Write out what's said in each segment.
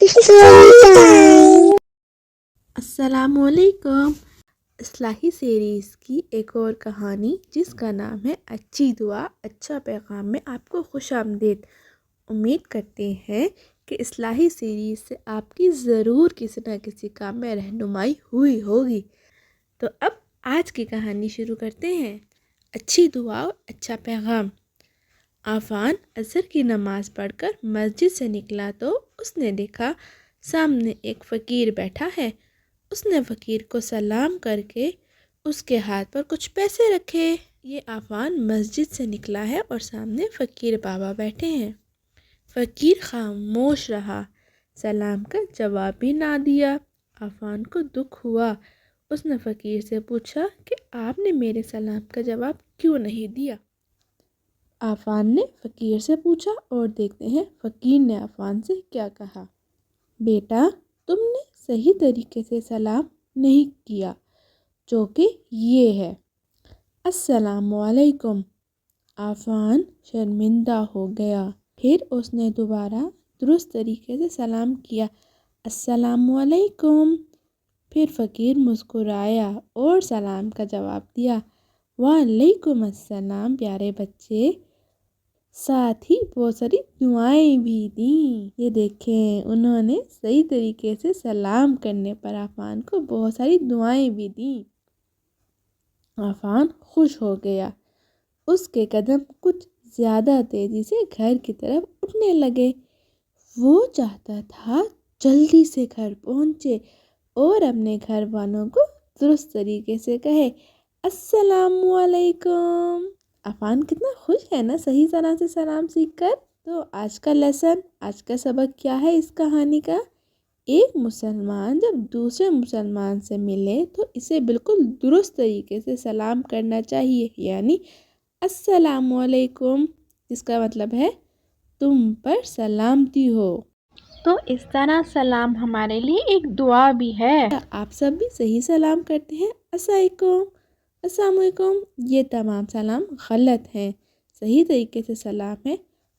Story time. السلام علیکم۔ اصلاحی سیریز کی ایک اور کہانی جس کا نام ہے اچھی دعا اچھا پیغام میں آپ کو خوش آمدید۔ امید کرتے ہیں کہ اصلاحی سیریز سے آپ کی ضرور کسی نہ کسی کام میں رہنمائی ہوئی ہوگی۔ تو اب آج کی کہانی شروع کرتے ہیں۔ اچھی دعا اچھا پیغام۔ عفان عصر کی نماز پڑھ کر مسجد سے نکلا تو اس نے دیکھا سامنے ایک فقیر بیٹھا ہے۔ اس نے فقیر کو سلام کر کے اس کے ہاتھ پر کچھ پیسے رکھے۔ یہ عفان مسجد سے نکلا ہے اور سامنے فقیر بابا بیٹھے ہیں۔ فقیر خاموش رہا، سلام کا جواب بھی نہ دیا۔ عفان کو دکھ ہوا۔ اس نے فقیر سے پوچھا کہ آپ نے میرے سلام کا جواب کیوں نہیں دیا؟ عفان نے فقیر سے پوچھا اور دیکھتے ہیں فقیر نے عفان سے کیا کہا۔ بیٹا، تم نے صحیح طریقے سے سلام نہیں کیا، جو کہ یہ ہے، السلام علیکم۔ عفان شرمندہ ہو گیا۔ پھر اس نے دوبارہ درست طریقے سے سلام کیا، السلام علیکم۔ پھر فقیر مسکرایا اور سلام کا جواب دیا، وعلیکم السلام پیارے بچے۔ ساتھ ہی بہت ساری دعائیں بھی دیں۔ یہ دیکھیں، انہوں نے صحیح طریقے سے سلام کرنے پر عفان کو بہت ساری دعائیں بھی دیں۔ عفان خوش ہو گیا۔ اس کے قدم کچھ زیادہ تیزی سے گھر کی طرف اٹھنے لگے۔ وہ چاہتا تھا جلدی سے گھر پہنچے اور اپنے گھر والوں کو درست طریقے سے کہے، السلام علیکم۔ عفان کتنا خوش ہے نا صحیح طرح سے سلام سیکھ کر۔ تو آج کا لیسن، آج کا سبق کیا ہے اس کہانی کا؟ ایک مسلمان جب دوسرے مسلمان سے ملے تو اسے بالکل درست طریقے سے سلام کرنا چاہیے، یعنی السلام علیکم، جس کا مطلب ہے تم پر سلامتی ہو۔ تو اس طرح سلام ہمارے لیے ایک دعا بھی ہے۔ آپ سب بھی صحیح سلام کرتے ہیں، السلام علیکم۔ یہ تمام سلام غلط ہیں۔ صحیح طریقے سے سلام ہے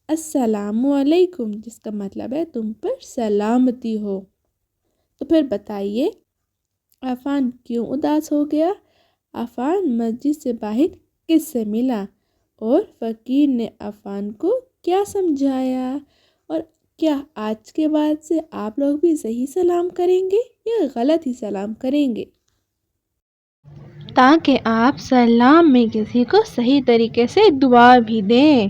السلام علیکم، جس کا مطلب ہے تم پر سلامتی ہو۔ تو پھر بتائیے عفان کیوں اداس ہو گیا؟ عفان مسجد سے باہر کس سے ملا اور فقیر نے عفان کو کیا سمجھایا؟ اور کیا آج کے بعد سے آپ لوگ بھی صحیح سلام کریں گے یا غلط ہی سلام کریں گے، تاکہ آپ سلام میں کسی کو صحیح طریقے سے دعا بھی دیں؟